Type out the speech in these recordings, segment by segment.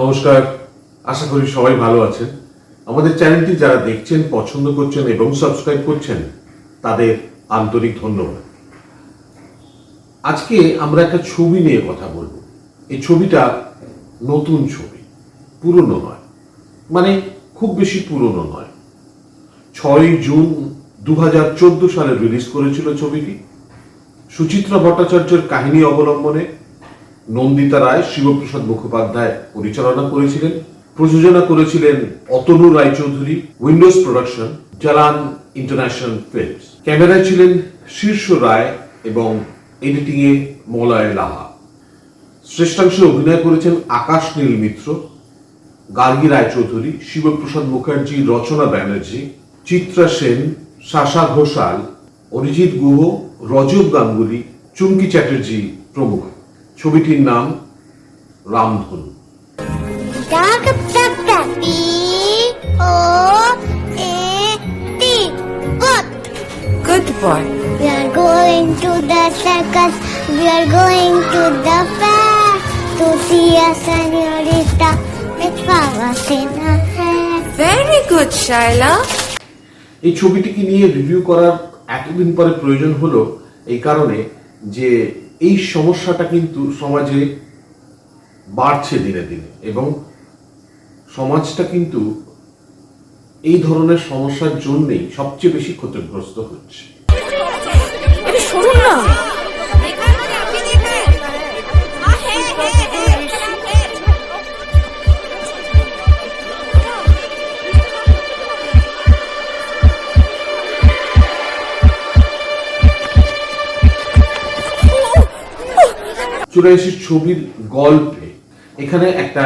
নমস্কার, আশা করি সবাই ভালো আছেন। আমাদের চ্যানেলটি যারা দেখছেন, পছন্দ করছেন এবং সাবস্ক্রাইব করছেন তাদের আন্তরিক ধন্যবাদ। আজকে আমরা একটা ছবি নিয়ে কথা বলবো। এই ছবিটা নতুন ছবি, পুরনো নয়, মানে খুব বেশি পুরনো নয়। 6 জুন 2014 সালে রিলিজ করেছিল ছবিটি। সুচিত্রা ভট্টাচার্যের কাহিনী অবলম্বনে নন্দিতা রায়, শিবপ্রসাদ মুখোপাধ্যায় পরিচালনা করেছিলেন। প্রযোজনা করেছিলেন Atanu Raychaudhuri, Windows production, Jalan international films. ক্যামেরায় ছিলেন শীর্ষ রায় এবং এডিটিং এ মলয় লাহা। শ্রেষ্ঠাংশে অভিনয় করেছেন আকাশ নীল মিত্র, গার্গী রায়চৌধুরী, শিবপ্রসাদ মুখার্জি, রচনা ব্যানার্জি, চিত্রা সেন, শাসা ঘোষাল, অরিজিৎ গুহ, রজব গাঙ্গুলি, চুমকি চ্যাটার্জি প্রমুখ। ছবিটির নাম রামধনু। Good boy. We are going to the circus. We are going to the fair to see a senorita with flowers in her hair. Very good, Shaila. এই ছবিটিকে নিয়ে রিভিউ করার এতদিন পরে প্রয়োজন হলো এই কারণে যে এই সমস্যাটা কিন্তু সমাজে বাড়ছে দিনে দিনে এবং সমাজটা কিন্তু এই ধরনের সমস্যার জন্যই সবচেয়ে বেশি ক্ষতিগ্রস্ত হচ্ছে। আরে শুনুন না। চুরাশির ছবির গল্পে এখানে একটা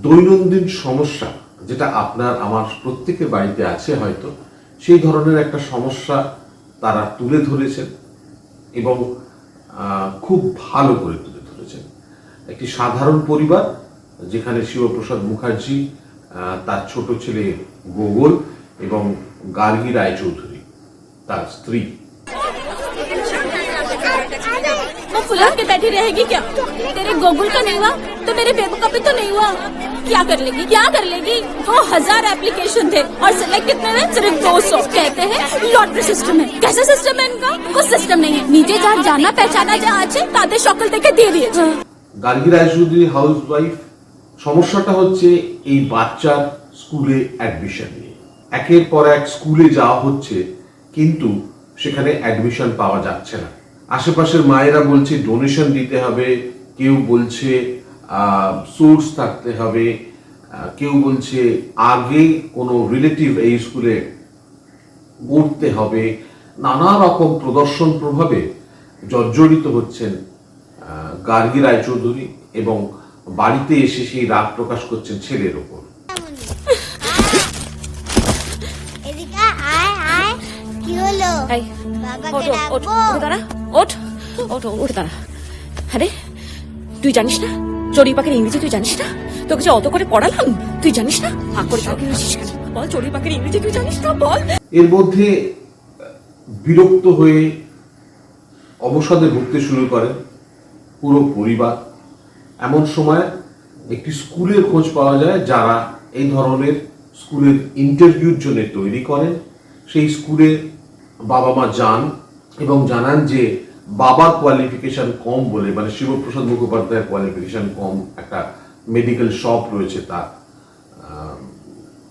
দৈনন্দিন সমস্যা, যেটা আপনার আমার প্রত্যেকের বাড়িতে আছে হয়তো, সেই ধরনের একটা সমস্যা তারা তুলে ধরেছেন এবং খুব ভালো করে তুলে ধরেছেন। একটি সাধারণ পরিবার যেখানে শিবপ্রসাদ মুখার্জি, তার ছোট ছেলে গোগল এবং গার্গী রায়চৌধুরী তার স্ত্রী। वो फुला के बैठी रहेगी क्या? तेरे गोगुल का नहीं हुआ तो मेरे बेबू का भी तो नहीं हुआ। क्या कर लेगी, क्या कर लेगी? 2000 एप्लीकेशन थे और सिलेक्ट कितने थे? सिर्फ 200। कहते हैं लॉटरी सिस्टम है। कैसा सिस्टम है इनका? कुछ सिस्टम नहीं है। नीचे जहाँ जाना पहचाना जहाँ আছে তাদের সকল থেকে দিয়ে দিয়েছে। Gargi Raychaudhuri housewife. সমস্যাটা হচ্ছে এই বাচ্চার স্কুলে অ্যাডমিশন নিয়ে। একের পর এক স্কুলে যাওয়া হচ্ছে কিন্তু সেখানে অ্যাডমিশন পাওয়া যাচ্ছে না। আশেপাশের মায়েরা বলছে ডোনেশন দিতে হবে, কেউ বলছে সোর্স থাকতে হবে, কেউ বলছে আগে কোনো রিলেটিভ এই স্কুলে পড়তে হবে। নানা রকম প্রদর্শন প্রভাবে জর্জরিত হচ্ছেন গার্গী রায়চৌধুরী এবং বাড়িতে এসে সেই রাগ প্রকাশ করছেন ছেলের ওপর। এদিকে আয় আয়, কি হলো? এই, বাবাকে ওঠ ডাকবো? দাঁড়া, ওঠ ওঠ ওঠ দাঁড়া। আরে তুই জানিস না চড়ুই পাখির ইংরেজি? তুই জানিস না? তোকে যে অত করে পড়ালাম, তুই জানিস না? হাঁ করে তাকিয়ে রয়েছিস কেন? বল, চড়ুই পাখির ইংরেজি তুই জানিস না? বল। এর মধ্যে বিরক্ত হয়ে অবসাদে ভুগতে শুরু করেন পুরো পরিবার। এমন সময় একটি স্কুলের খোঁজ পাওয়া যায় যারা এই ধরনের স্কুলের ইন্টারভিউর জন্য তৈরি করেন। সেই স্কুলে বাবা মা যান এবং জানান যে বাবার কোয়ালিফিকেশন কম বলে, মানে শিবপ্রসাদ মুখোপাধ্যায়ের কোয়ালিফিকেশন কম, একটা মেডিকেল শপ রয়েছে তার,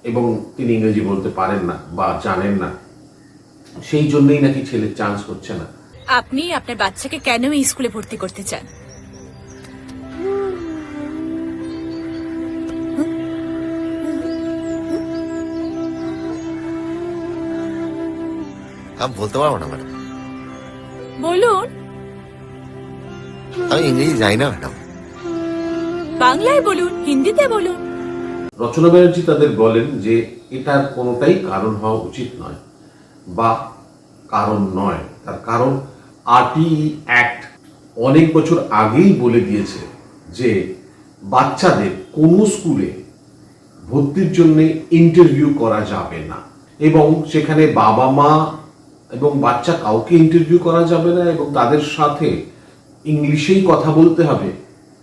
এবং তিনি ইংরেজি বলতে পারেন না বা জানেন না, সেই জন্যই নাকি ছেলের চান্স হচ্ছে না। আপনি আপনার বাচ্চাকে কেন এই স্কুলে ভর্তি করতে চান? আমি বলতে পারবো না ম্যাডাম। বলুন। আমি ইংরেজি জানি না ম্যাডাম। বাংলায় বলুন, হিন্দিতে বলুন। রচনা ব্যানার্জি তাদের বলেন যে এটার কোনোটাই কারণ হওয়া উচিত নয় বা কারণ নয়। তার কারণ আরটিই অ্যাক্ট অনেক বছর আগেই বলে দিয়েছে যে বাচ্চাদের কোনো স্কুলে ভর্তির জন্য ইন্টারভিউ করা যাবে না এবং সেখানে বাবা মা এবং বাচ্চা কাউকে ইন্টারভিউ করা যাবে না এবং তাদের সাথে ইংলিশেই কথা বলতে হবে,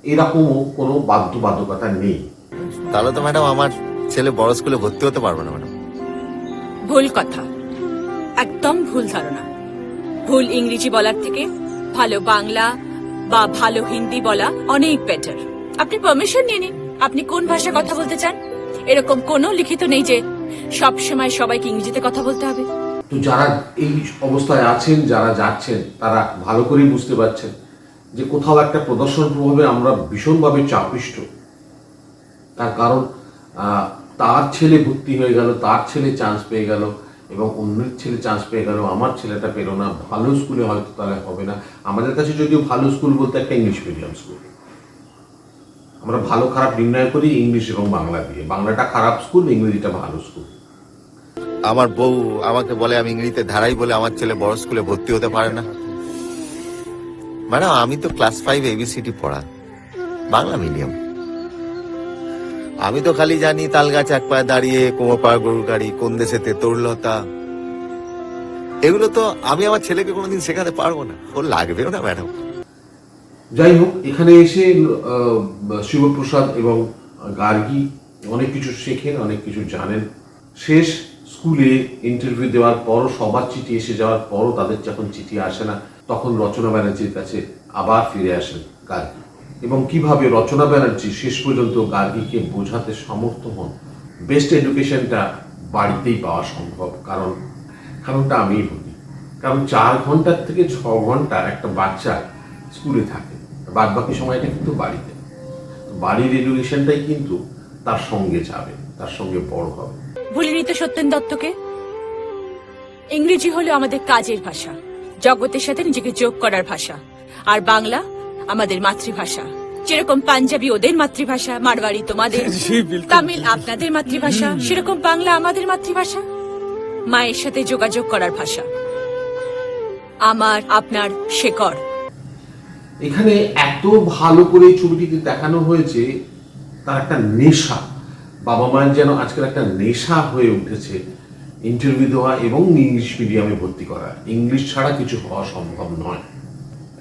এরকমও কোনো বাধ্যবাধকতা নেই। তাহলে তো ম্যাডাম আমার ছেলে বড় স্কুলে ভর্তি হতে পারবে না ম্যাডাম। ভুল কথা, একদম ভুল ধারণা। ভুল ইংরেজি বলার থেকে ভালো বাংলা বা ভালো হিন্দি বলা অনেক বেটার। আপনি পারমিশন নিয়ে নিন, আপনি কোন ভাষায় কথা বলতে চান। এরকম কোনো লিখিত নেই যে সব সময় সবাইকে ইংরেজিতে কথা বলতে হবে। তো যারা এই অবস্থায় আছেন, যারা যাচ্ছেন, তারা ভালো করেই বুঝতে পারছেন যে কোথাও একটা প্রদর্শন প্রভাবে আমরা ভীষণভাবে চাপিষ্ট। তার কারণ তার ছেলে ভর্তি হয়ে গেল, তার ছেলে চান্স পেয়ে গেল, এবং অন্যের ছেলে চান্স পেয়ে গেল, আমার ছেলেটা পেল না। ভালো স্কুলে হয়তো তাহলে হবে না। আমাদের কাছে যদিও ভালো স্কুল বলতে একটা ইংলিশ মিডিয়াম স্কুল, আমরা ভালো খারাপ নির্ণয় করি ইংলিশ এবং বাংলা দিয়ে। বাংলাটা খারাপ স্কুল, ইংরেজিটা ভালো স্কুল। আমার বউ আমাকে বলে আমি ইংরেজিতে ধারাই বলে আমার ছেলে বড় স্কুলে ভর্তি হতে পারে না। ম্যাডাম আমি তো ক্লাস 5 ABCD পড়া, বাংলা মিডিয়াম। আমি তো খালি জানি তাল গাছ এক পায়ে দাঁড়িয়ে, কোমর পাড়া গরুর গাড়ি, কোন দেশেতে তরুলতা। এগুলো তো আমি আমার ছেলেকে কোনোদিন শেখাতে পারবো না, ওর লাগবেও না ম্যাডাম। যাই হোক, এখানে এসে শিবপ্রসাদ এবং গার্গী অনেক কিছু শেখেন, অনেক কিছু জানেন। শেষ স্কুলে ইন্টারভিউ দেওয়ার পরও, সবার চিঠি এসে যাওয়ার পরও তাদের যখন চিঠি আসে না, তখন রচনা ব্যানার্জির কাছে আবার ফিরে আসেন গার্গী। এবং কিভাবে রচনা ব্যানার্জি শেষ পর্যন্ত গার্গীকে বোঝাতে সমর্থ হন বেস্ট এডুকেশনটা বাড়িতেই পাওয়া সম্ভব। কারণটা আমিই বলি, কারণ 4 ঘন্টার থেকে 6 ঘন্টা একটা বাচ্চা স্কুলে থাকে, বাদ বাকি সময়টা কিন্তু বাড়িতে। বাড়ির এডুকেশনটাই কিন্তু তার সঙ্গে যাবে, তার সঙ্গে বড় হবে। ভুলিনি তো সত্যেন দত্তকে। ইংরেজি হলো আমাদের কাজের ভাষা, জগতের সাথে নিজেকে যোগ করার ভাষা। আর বাংলা আমাদের মাতৃভাষা। যেরকম পাঞ্জাবি ওদের মাতৃভাষা, মারওয়াড়ি তোমাদের, তামিল আপনাদের মাতৃভাষা, সেরকম বাংলা আমাদের মাতৃভাষা, মায়ের সাথে যোগাযোগ করার ভাষা, আমার আপনার শেকড়। এখানে এত ভালো করে ছবিটিতে দেখানো হয়েছে, তার একটা নেশা, বাবা মায়ের যেন আজকাল একটা নেশা হয়ে উঠেছে ইন্টারভিউ দেওয়া এবং ইংলিশ মিডিয়ামে ভর্তি করা। ইংলিশ ছাড়া কিছু হওয়া সম্ভব নয়,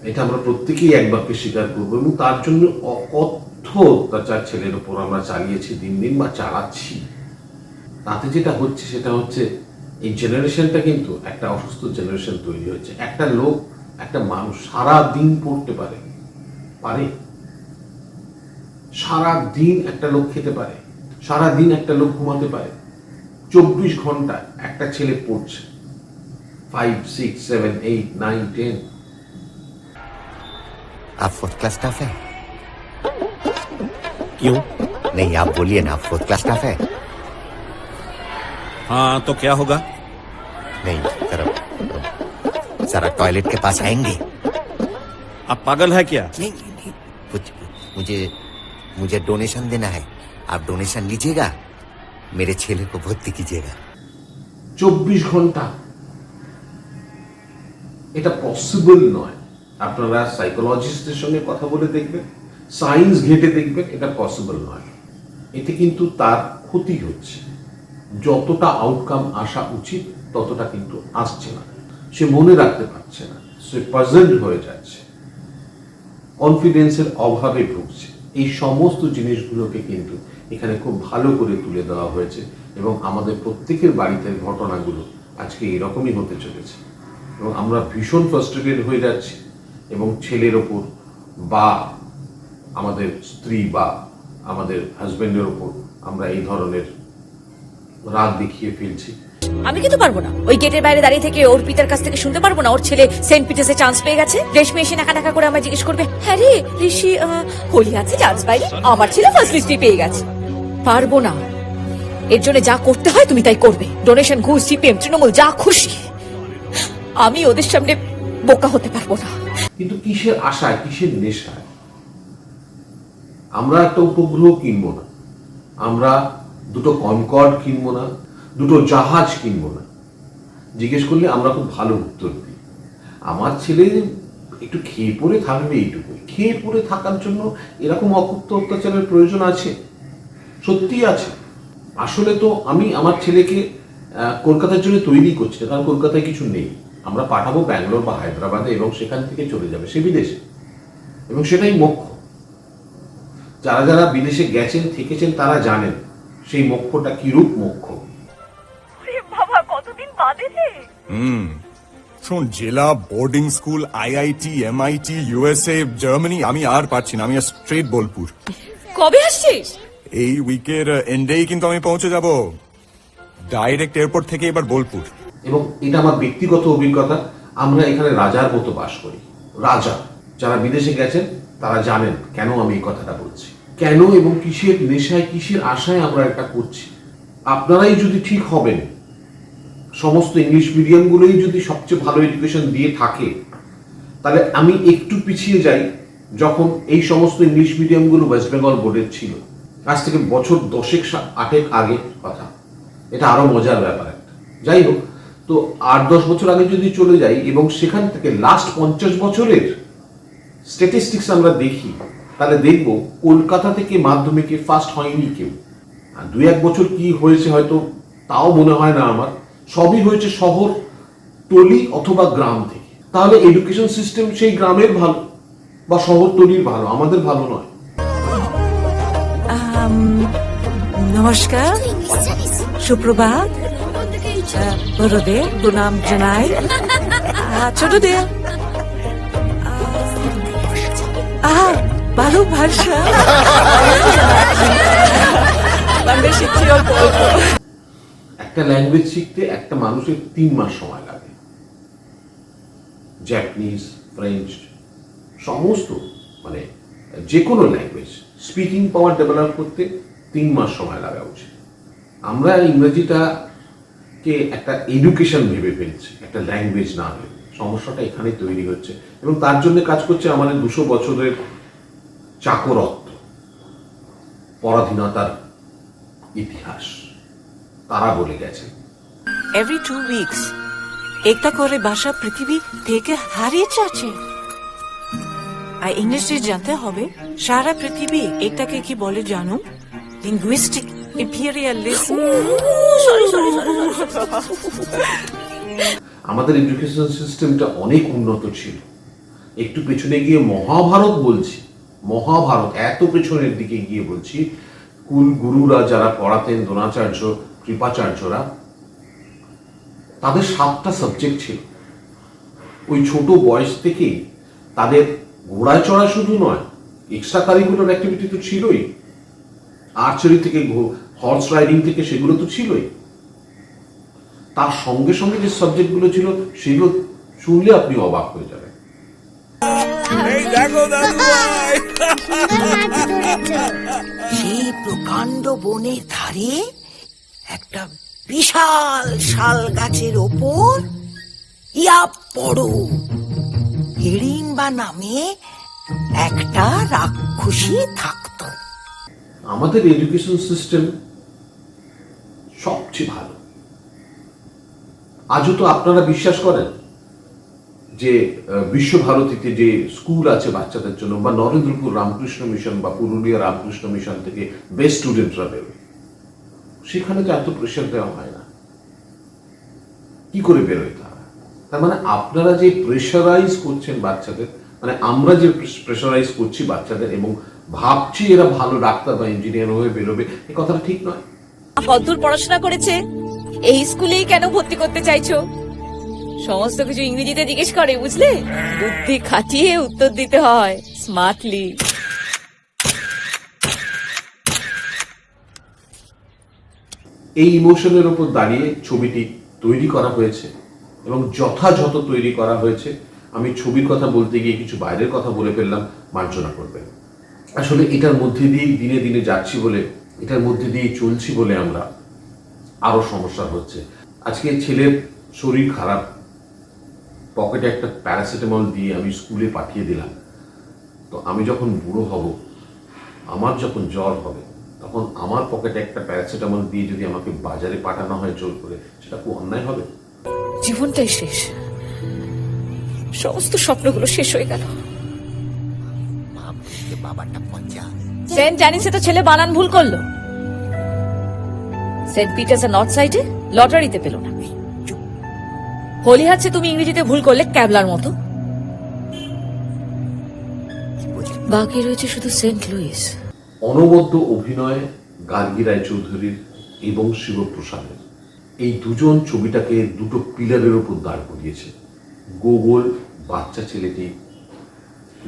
এটা আমরা প্রত্যেকেই এক বাক্যে স্বীকার করবো। এবং তার জন্য অকথ্য অত্যাচার ছেলের ওপর আমরা চালিয়েছি দিন দিন, বা চালাচ্ছি। তাতে যেটা হচ্ছে সেটা হচ্ছে এই জেনারেশনটা কিন্তু একটা অসুস্থ জেনারেশন তৈরি হচ্ছে। একটা লোক, একটা মানুষ সারা দিন পড়তে পারে, সারা দিন একটা লোক খেতে পারে, সারা দিন একটা লোক ঘুমাতে পারে। 24 ঘন্টা একটা ছেলে পড়ছে, 5, 6, 7, 8, 9, 10। आप 4th क्लास स्टाफ है? क्यों? नहीं आप बोलिए ना, आप 4th क्लास स्टाफ है? हाँ तो क्या होगा? नहीं जरा टॉयलेट के पास आएंगे? आप पागल है क्या? नहीं मुझे डोनेशन देना है, आप डोनेशन लीजिएगा, मेरे छेले को भर्ती कीजिएगा। 24 ঘন্টা, এটা পসিবল নয়। আপনারা সাইকোলজিস্টের সঙ্গে কথা বলে দেখবেন, সায়েন্স ঘেঁটে দেখবেন, এটা পসিবল নয়। এতে কিন্তু তার ক্ষতি হচ্ছে। যতটা আউটকাম আসা উচিত ততটা কিন্তু আসছে না। সে মনে রাখতে পারছে না, সে পাজলড হয়ে যাচ্ছে, কনফিডেন্সের অভাবে ভুগছে। এই সমস্ত জিনিসগুলোকে কিন্তু এখানে খুব ভালো করে তুলে দেওয়া হয়েছে। এবং আমাদের প্রত্যেকের বাড়িতে ঘটনাগুলো আজকে এরকমই হতে চলেছে। এবং আমরা ভীষণ ফ্রাস্ট্রেটেড হয়ে যাচ্ছি, এবং ছেলের ওপর বা আমাদের স্ত্রী বা আমাদের হাজবেন্ডের ওপর আমরা এই ধরনের রাগ দেখিয়ে ফেলছি। আমি কিন্তু পারবো না ওই গেটের বাইরে দাঁড়িয়ে থেকে ওর পিতার কাছ থেকে শুনতে পারবো না ওর ছেলে সেন্ট পিটার্সে চান্স পেয়ে গেছে। রেশমি এসে নাকা করে আমায় জিজ্ঞেস করবে, হ্যাঁ রে ঋষি হোলি আছে চান্স পাইনি, আমার ছেলে ফার্স্ট লিস্টে পেয়ে গেছে। পারবো না, এর জন্য যা করতে হয় তুমি তাই করবে। ডোনেশন, ঘুষ, সিপিএম, তৃণমূল, যা খুশি। আমি ওদের সামনে বোকা হতে পারবো না। কিন্তু কিসের আশায়, কিসের নেশায়? আমরা একটা উপগ্রহ কিনবো না, আমরা দুটো কনকর্ড কিনবো না, দুটো জাহাজ কিনবো না। জিজ্ঞেস করলে আমরা খুব ভালো উত্তর দিই। আমার ছেলে একটু খেয়ে পড়ে থাকবে, এইটুকু খেয়ে পড়ে থাকার জন্য এরকম অকথ্য অত্যাচারের প্রয়োজন আছে? সত্যি আছে। আসলে তো আমি আমার ছেলেকে কলকাতার জন্য তৈরি করছি না, কারণ কলকাতায় কিছু নেই। আমরা পাঠাবো ব্যাঙ্গালোর বা হায়দ্রাবাদে, এবং সেখান থেকে চলে যাবে সে বিদেশে, এবং সেটাই মোক্ষ। যারা যারা বিদেশে গেছেন থেকেছেন তারা জানেন সেই মোক্ষটা কিরূপ মোক্ষ। শোন, জেলা, boarding school, IIT, MIT, USA, Germany, আমি আর পারছি না, আমি আর স্ট্রেট বোলপুর। কবে আসছিস? এই উইকের এন্ডেই কিন্তু আমি পৌঁছে যাব, ডাইরেক্ট এয়ারপোর্ট থেকে এবার বোলপুর। এবং এটা আমার ব্যক্তিগত অভিজ্ঞতা, আমরা এখানে রাজার মতো বাস করি, রাজা। যারা বিদেশে গেছেন তারা জানেন কেন আমি এই কথাটা বলছি, কেন এবং কিসের নেশায় কিসের আশায় আমরা এটা করছি। আপনারাই যদি ঠিক হবেন, সমস্ত ইংলিশ মিডিয়ামগুলোই যদি সবচেয়ে ভালো এডুকেশন দিয়ে থাকে, তাহলে আমি একটু পিছিয়ে যাই যখন এই সমস্ত ইংলিশ মিডিয়ামগুলো ওয়েস্ট বেঙ্গল বোর্ডের ছিল, আজ থেকে বছর 10-8 আগে কথা। এটা আরো মজার ব্যাপার একটা। যাই হোক, তো 8-10 বছর আগে যদি চলে যাই এবং সেখান থেকে লাস্ট 50 বছরের স্ট্যাটিস্টিক্স আমরা দেখি, তাহলে দেখব কলকাতা থেকে মাধ্যমিকে ফার্স্ট হয়নি কেউ। আর 2-1 বছর কি হয়েছে হয়তো তাও মনে হয় না আমার, সবই হয়েছে শহর, টলি অথবা গ্রাম থেকে। তাহলে এডুকেশন সিস্টেম সেই গ্রামের ভালো বা শহর তলির ভালো, আমাদের ভালো নয়। নমস্কার, সুপ্রভাত, বড়দের প্রণাম জানাই, ছোটদের ভালো ভাষা বাংলা শিখছি অল্প অল্প। একটা ল্যাঙ্গুয়েজ শিখতে একটা মানুষের 3 মাস সময় লাগে। জাপানিজ, ফ্রেঞ্চ, সমস্ত মানে যে কোনো ল্যাঙ্গুয়েজ স্পিকিং পাওয়ার ডেভেলপ করতে 3 মাস সময় লাগা উচিত। আমরা ইংরেজিটাকে একটা এডুকেশন ভেবে ফেলছি, একটা ল্যাঙ্গুয়েজ না ভেবে। সমস্যাটা এখানে তৈরি হচ্ছে এবং তার জন্য কাজ করছে আমাদের 200 বছরের চাকরত্ব, পরাধীনতার ইতিহাস। তারা বলে গেছে এভরি 2 উইকস একটা করে ভাষা পৃথিবী থেকে হারিয়ে যাচ্ছে। আর ইংলিশে জানতে হবে, সারা পৃথিবী এটাকে কি বলে জানো? Linguistic imperialism. আমাদের এডুকেশন সিস্টেমটা অনেক উন্নত ছিল। একটু পেছনে গিয়ে মহাভারত বলছি, মহাভারত এত পেছনের দিকে গিয়ে বলছি, কুল গুরুরা যারা পড়াতেন, দ্রোণাচার্য, কৃপাচার্যরা, তাদের 7টা সাবজেক্ট ছিল। ওই ছোট বয়স থেকেই তাদের ঘোড়ায় চড়া শুধু নয়, এক্সট্রা কারিকুলার অ্যাক্টিভিটি তো ছিলই, আর্চারি থেকে হর্স রাইডিং থেকে সেগুলো তো ছিলই। তার সঙ্গে সঙ্গে যে সাবজেক্টগুলো ছিল সেগুলো শুনলে আপনি অবাক হয়ে যাবেন। সেই প্রকাণ্ড বনের ধারে একটা বিশাল শাল গাছের ওপর ইয়া বড় হিড়িম্বা নামে একটা রাক্ষসী থাকত। আমাদের এডুকেশন সিস্টেম সবচেয়ে ভালো। আজও তো আপনারা বিশ্বাস করেন যে বিশ্বভারতীতে যে স্কুল আছে বাচ্চাদের জন্য, বা নরেন্দ্রপুর রামকৃষ্ণ মিশন বা পুরুলিয়া রামকৃষ্ণ মিশন থেকে বেস্ট স্টুডেন্টরা বেরোয়, সেখানে তো এত প্রেশার দেওয়া হয় না। কি করে বেরোয় তারা? তার মানে আপনারা যে প্রেশারাইজ করছেন বাচ্চাদের, মানে আমরা যে প্রেশারাইজ করছি বাচ্চাদের এবং ভাবছি এরা ভালো ডাক্তার বা ইঞ্জিনিয়ার হয়ে বেরোবে, এই কথাটা ঠিক নয়। কতদূর পড়াশোনা করেছে? এই স্কুলেই কেন ভর্তি করতে চাইছো? সমস্ত কিছু ইংরেজিতে জিজ্ঞেস করে, বুঝলে? বুদ্ধি খাটিয়ে উত্তর দিতে হয়, স্মার্টলি। এই ইমোশনের উপর দাঁড়িয়ে ছবিটি তৈরি করা হয়েছে এবং যথাযথ তৈরি করা হয়েছে। আমি ছবির কথা বলতে গিয়ে কিছু বাইরের কথা বলে ফেললাম, মার্জনা করবেন। আসলে এটার মধ্যে দিয়ে দিনে দিনে যাচ্ছি বলে, এটার মধ্যে দিয়ে চলছি বলে আমরা আরো সমস্যা হচ্ছে। আজকে ছেলের শরীর খারাপ, পকেটে একটা প্যারাসিটামল দিয়ে আমি স্কুলে পাঠিয়ে দিলাম। তো আমি যখন বুড়ো হব, আমার যখন জ্বর হবে, তখন আমার পকেটে একটা প্যারাসিটামল দিয়ে যদি আমাকে বাজারে পাঠানো হয় জোর করে, সেটা খুব অন্যায় হবে। জীবনটাই শেষ, সমস্ত স্বপ্নগুলো শেষ হয়ে গেল। বাবাটা পচা। সেন্ট জানিসে তো ছেলে বানান ভুল করলো। সেন্ট পিটার্স নর্থ সাইডে লটারিতে পেল না। হোলি হাটছে তুমি ইংরেজিতে ভুল করলে ক্যাবলার মতো। বাকি রয়েছে শুধু সেন্ট লুইস। অনবদ্য অভিনয় গার্গী রায়চৌধুরীর এবং শিবপ্রসাদের, এই দুজন ছবিটাকে দুটো পিলারের উপর দাঁড় করিয়েছে। গোগোল বাচ্চা ছেলেটি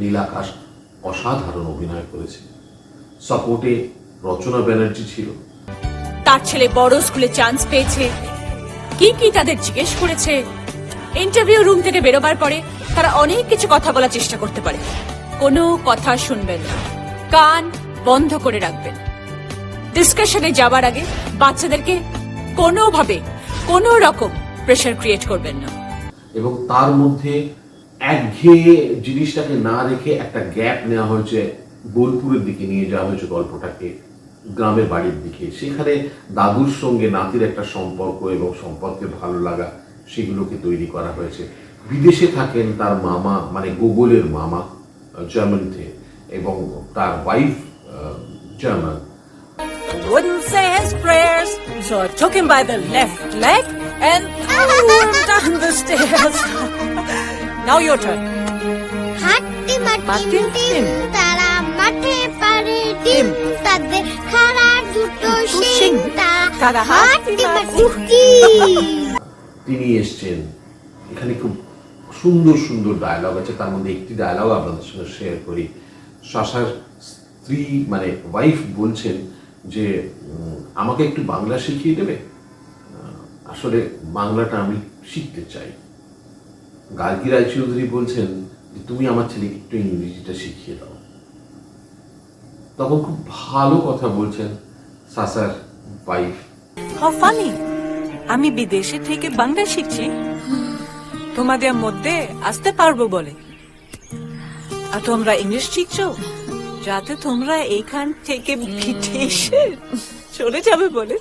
নীলাকাশ অসাধারণ অভিনয় করেছে, সাপোর্টে রচনা ব্যানার্জি ছিল। তার ছেলে বড় স্কুলে চান্স পেয়েছে, কি কি তাদের জিজ্ঞেস করেছে। ইন্টারভিউ রুম থেকে বেরোবার পরে তারা অনেক কিছু কথা বলার চেষ্টা করতে পারে, কোনো কথা শুনবেন না, কান বন্ধ করে রাখবেন। ডিসকাশনে যাবার আগে বাচ্চাদেরকে কোনোভাবে কোনো রকম প্রেশার ক্রিয়েট করবেন না। এবং তার মধ্যে একঘেয়ে জিনিসটাকে না রেখে একটা গ্যাপ নেওয়া হয়েছে, বোলপুরের দিকে নিয়ে যাওয়া হয়েছে গল্পটাকে, গ্রামের বাড়ির দিকে। সেখানে দাদুর সঙ্গে নাতির একটা সম্পর্ক এবং সম্পর্কের ভালো লাগা সেগুলোকে তৈরি করা হয়েছে। বিদেশে থাকেন তার মামা, মানে গোগোলের মামা জার্মানিতে, এবং তার wife German. Wouldn't say his prayers, so I took him by the left leg and down the stairs. Now your turn. হাঁটতে মাটিম মাটিম টিম। তারা মাঠে পারে ডিম, তাদের খাড়া দুটো শিং, তারা হাঁটতে মাটিম টিম। তিনি এসছেন, এখানে খুব সুন্দর সুন্দর ডায়লগ আছে, তার মধ্যে একটি ডায়লগ আপনাদের সঙ্গে শেয়ার করি। সাশার স্ত্রী মানে ওয়াইফ বলছেন যে আমাকে একটু বাংলা শিখিয়ে দেবে, আসলে বাংলাটা আমি শিখতে চাই। গার্গী রায়চৌধুরী বলছেন যে তুমি আমার ছেলেকে একটু ইংরেজিটা শিখিয়ে দাও। তখন খুব ভালো কথা বলছেন সাশার ওয়াইফ। How funny. আমি বিদেশে থেকে বাংলা শিখছি তোমাদের মধ্যে আসতে পারবো বলে, আর তোমরা ইংলিশ শিখছো যাতে তোমরা এইখান থেকে বিদেশে চলে যাবে বলে।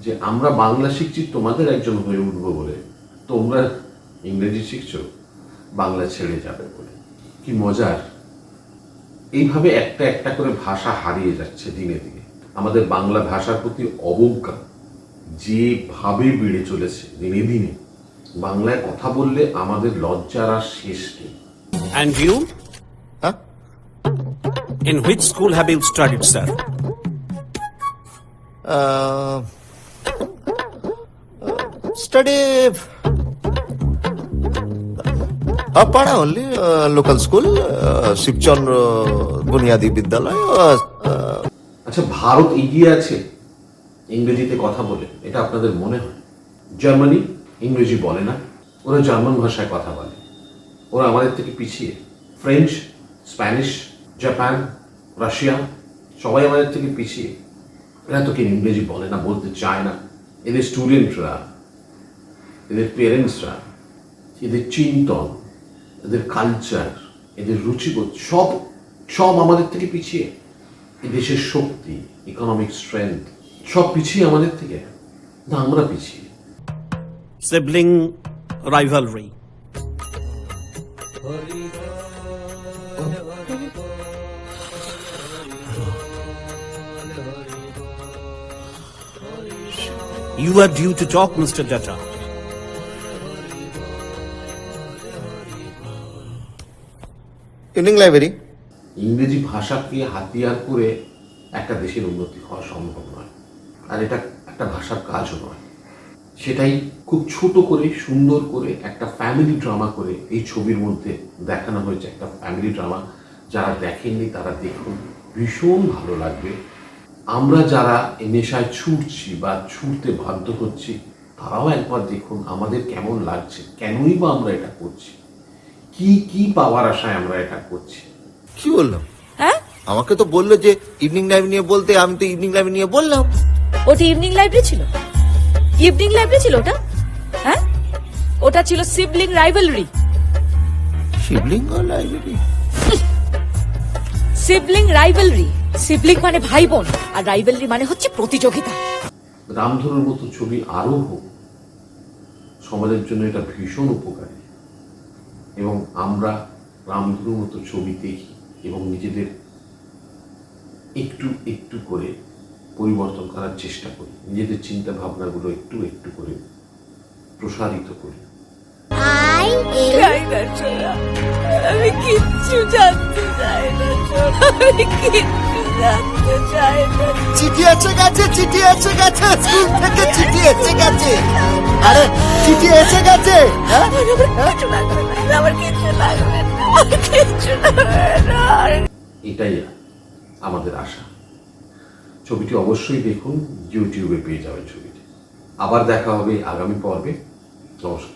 যে আমরা বাংলা শিখছি তোমাদের একজন হয়ে উঠবো বলে, তোমরা ইংরেজি শিখছো বাংলা ছেড়ে যাবে বলে। কি মজার! এইভাবে একটা একটা করে ভাষা হারিয়ে যাচ্ছে দিনে দিনে। আমাদের বাংলা ভাষার প্রতি অবজ্ঞা যেভাবে বেড়ে চলেছে দিনে দিনে, বাংলায় কথা বললে আমাদের লজ্জার আর শেষ নেই। And you? Huh? In which school have you studied, sir? Study Para only local school, Shivchandra Bunyadi Vidyalaya. আচ্ছা, ভারত এগিয়ে আছে ইংরেজিতে কথা বলে, এটা আপনাদের মনে হয়? জার্মানি ইংরেজি বলে না, ওরা জার্মান ভাষায় কথা বলে, ওরা আমাদের থেকে পিছিয়ে। ফ্রেঞ্চ, স্প্যানিশ, জাপান, রাশিয়া সবাই আমাদের থেকে পিছিয়ে। এরা তো কেউ ইংরেজি বলে না, বলতে চায় না। এদের স্টুডেন্টরা, এদের পেরেন্টসরা, এদের চিন্তন, এদের কালচার, এদের রুচিবোধ সব সব আমাদের থেকে পিছিয়ে। এই দেশের শক্তি, ইকোনমিক স্ট্রেংথ সব পিছিয়ে আমাদের থেকে, না আমরা পিছিয়ে। Sibling rivalry. You are due to talk, Mr. Datta. Evening library. ইংরেজি ভাষাকে হাতিয়ার করে একটা দেশের উন্নতি হওয়া সম্ভব নয়, আর এটা একটা ভাষার কাজও নয়। সেটাই খুব ছোট করে, সুন্দর করে একটা ফ্যামিলি ড্রামা করে এই ছবির মধ্যে দেখানো হয়েছে। একটা ফ্যামিলি ড্রামা, যারা দেখেননি তারা দেখুন, ভীষণ ভালো লাগবে। আমরা যারা এই নেশায় ছুটছি বা ছুটতে বাধ্য হচ্ছি, তারাও একবার দেখুন আমাদের কেমন লাগছে, কেনই বা আমরা এটা করছি, কি কি পাওয়ার আশায় আমরা এটা করছি। কি বললাম? হ্যাঁ, আমাকে তো বললো যে ইভিনিং লাইভ নিয়ে বলতে, আমি তো ইভিনিং লাইভ নিয়ে বললাম। ওটা ইভিনিং লাইব্রেরি ছিল? ইভিনিং লাইব্রেরি ছিল ওটা? হ্যাঁ, ওটা ছিল sibling rivalry. Shivling library? Sibling rivalry, sibling মানে ভাই বোন, আর রাইভালরি মানে হচ্ছে প্রতিযোগিতা। রামধনুর মতো ছবি আরো হোক, সমাজের জন্য এটা ভীষণ উপকারী। এবং আমরা রামধনুর মতো ছবি দেখি এবং নিজেদের একটু একটু করে পরিবর্তন করার চেষ্টা করি, নিজেদের চিন্তা ভাবনাগুলো একটু একটু করে প্রসারিত করি। আমি কিচ্ছু জানতে চাই না, আমি কিচ্ছু চিঠি এসে গেছে, চিঠি এসে গেছে, স্কুল থেকে চিঠি এসে গেছে। আরে চিঠি এসে গেছে। হ্যাঁ? এটাই আমাদের আশা। ছবিটি অবশ্যই দেখুন, ইউটিউবে পেয়ে যাবেন ছবিটি। আবার দেখা হবে আগামী পর্বে। নমস্কার।